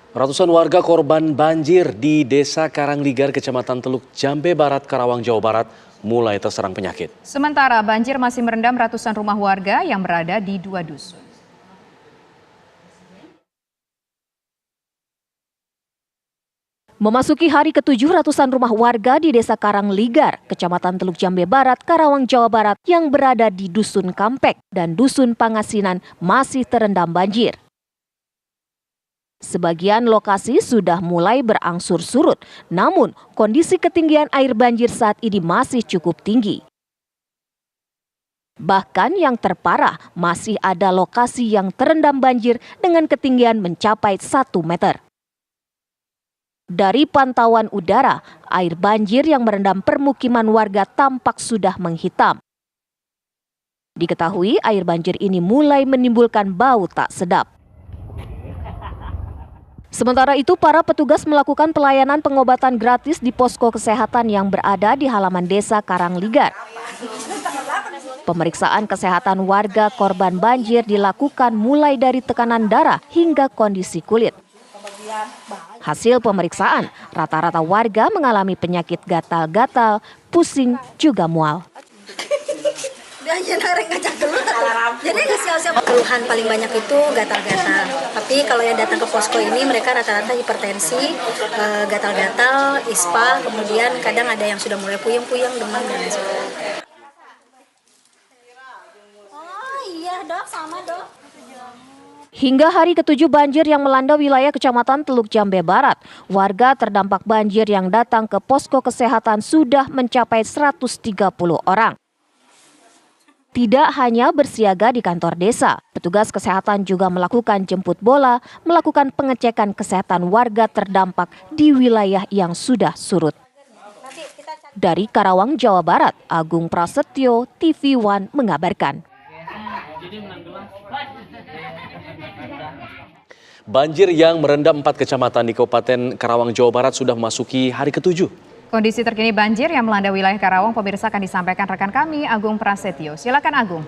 Ratusan warga korban banjir di Desa Karangligar, Kecamatan Teluk Jambe Barat, Karawang, Jawa Barat mulai terserang penyakit. Sementara banjir masih merendam ratusan rumah warga yang berada di 2 dusun. Memasuki hari ke-7, ratusan rumah warga di Desa Karangligar, Kecamatan Teluk Jambe Barat, Karawang, Jawa Barat yang berada di Dusun Kampek dan Dusun Pangasinan masih terendam banjir. Sebagian lokasi sudah mulai berangsur surut, namun kondisi ketinggian air banjir saat ini masih cukup tinggi. Bahkan yang terparah, masih ada lokasi yang terendam banjir dengan ketinggian mencapai 1 meter. Dari pantauan udara, air banjir yang merendam permukiman warga tampak sudah menghitam. Diketahui air banjir ini mulai menimbulkan bau tak sedap. Sementara itu, para petugas melakukan pelayanan pengobatan gratis di posko kesehatan yang berada di halaman Desa Karangligar. Pemeriksaan kesehatan warga korban banjir dilakukan mulai dari tekanan darah hingga kondisi kulit. Hasil pemeriksaan, rata-rata warga mengalami penyakit gatal-gatal, pusing, juga mual. Jadi keluhan paling banyak itu gatal-gatal. Tapi kalau yang datang ke posko ini mereka rata-rata hipertensi, gatal-gatal, ispa, kemudian kadang ada yang sudah mulai puyeng-puyeng, demam dan lain sebagainya. Oh iya dok, sama dok. Hingga hari ke-7 banjir yang melanda wilayah Kecamatan Teluk Jambe Barat, warga terdampak banjir yang datang ke posko kesehatan sudah mencapai 130 orang. Tidak hanya bersiaga di kantor desa, petugas kesehatan juga melakukan jemput bola, melakukan pengecekan kesehatan warga terdampak di wilayah yang sudah surut. Dari Karawang, Jawa Barat, Agung Prasetyo, TV One mengabarkan. Banjir yang merendam 4 kecamatan di Kabupaten Karawang, Jawa Barat sudah memasuki hari ke-7. Kondisi terkini banjir yang melanda wilayah Karawang, pemirsa, akan disampaikan rekan kami Agung Prasetyo. Silakan Agung.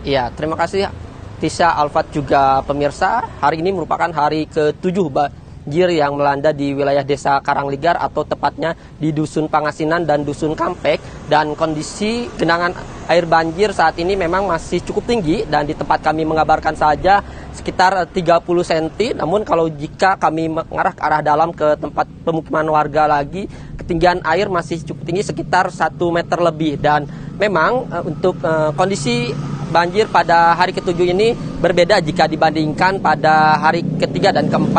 Ya, terima kasih Tisha, Alfat, juga pemirsa. Hari ini merupakan hari ke-7 banjir yang melanda di wilayah Desa Karangligar atau tepatnya di Dusun Pangasinan dan Dusun Kampek. Dan kondisi genangan air banjir saat ini memang masih cukup tinggi dan di tempat kami mengabarkan saja sekitar 30 cm. Namun kalau jika kami mengarah ke arah dalam ke tempat pemukiman warga lagi, ketinggian air masih cukup tinggi sekitar 1 meter lebih. Dan memang untuk kondisi banjir pada hari ke-7 ini berbeda jika dibandingkan pada hari ke-3 dan ke-4.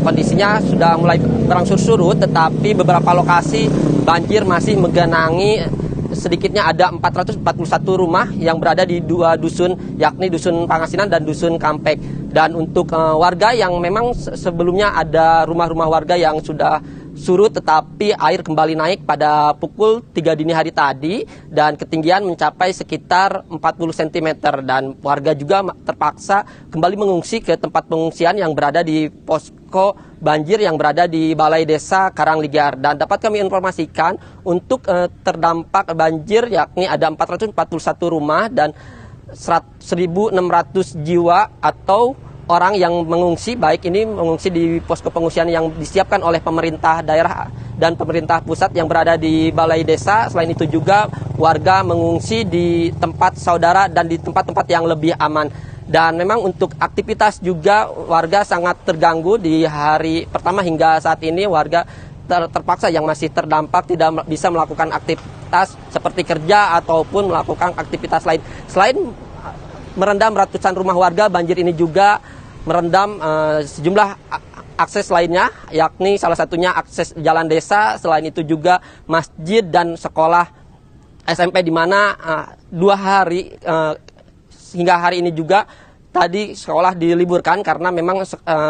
Kondisinya sudah mulai berangsur surut, tetapi beberapa lokasi banjir masih menggenangi. Sedikitnya ada 441 rumah yang berada di 2 dusun, yakni Dusun Pangasinan dan Dusun Kampek. Dan untuk warga yang memang sebelumnya ada rumah-rumah warga yang sudah surut, tetapi air kembali naik pada pukul 3 dini hari tadi dan ketinggian mencapai sekitar 40 cm. Dan warga juga terpaksa kembali mengungsi ke tempat pengungsian yang berada di posko banjir yang berada di Balai Desa Karangligar. Dan dapat kami informasikan untuk terdampak banjir yakni ada 441 rumah dan 1.600 jiwa atau orang yang mengungsi, baik ini mengungsi di posko pengungsian yang disiapkan oleh pemerintah daerah dan pemerintah pusat yang berada di Balai Desa. Selain itu juga warga mengungsi di tempat saudara dan di tempat-tempat yang lebih aman. Dan memang untuk aktivitas juga warga sangat terganggu di hari pertama hingga saat ini. Warga terpaksa yang masih terdampak tidak bisa melakukan aktivitas seperti kerja ataupun melakukan aktivitas lain. Selain merendam ratusan rumah warga, banjir ini juga merendam sejumlah akses lainnya, yakni salah satunya akses jalan desa. Selain itu juga masjid dan sekolah SMP, di mana 2 hari hingga hari ini juga tadi sekolah diliburkan karena memang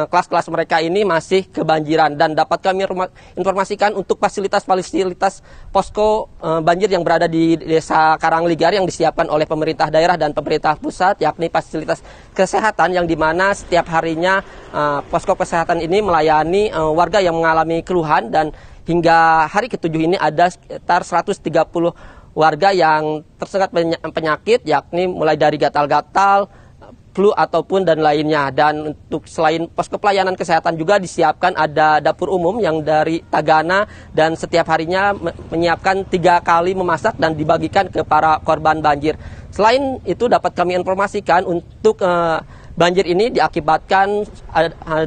kelas-kelas mereka ini masih kebanjiran. Dan dapat kami informasikan untuk fasilitas-fasilitas posko banjir yang berada di Desa Karangligar yang disiapkan oleh pemerintah daerah dan pemerintah pusat, yakni fasilitas kesehatan yang dimana setiap harinya posko kesehatan ini melayani warga yang mengalami keluhan. Dan hingga hari ke-7 ini ada sekitar 130 warga yang tersengat penyakit, yakni mulai dari gatal-gatal, flu ataupun dan lainnya. Dan untuk selain posko pelayanan kesehatan juga disiapkan ada dapur umum yang dari Tagana dan setiap harinya menyiapkan 3 kali memasak dan dibagikan ke para korban banjir. Selain itu dapat kami informasikan untuk banjir ini diakibatkan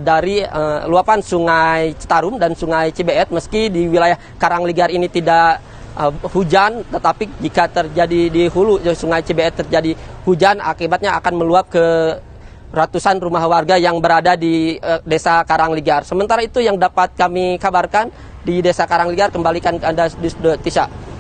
dari luapan Sungai Citarum dan Sungai Cibeet. Meski di wilayah Karangligar ini tidak hujan, tetapi jika terjadi di hulu Sungai Cibeet terjadi hujan, akibatnya akan meluap ke ratusan rumah warga yang berada di Desa Karangligar. Sementara itu yang dapat kami kabarkan di Desa Karangligar, kembalikan ke Anda di Studio Tisha.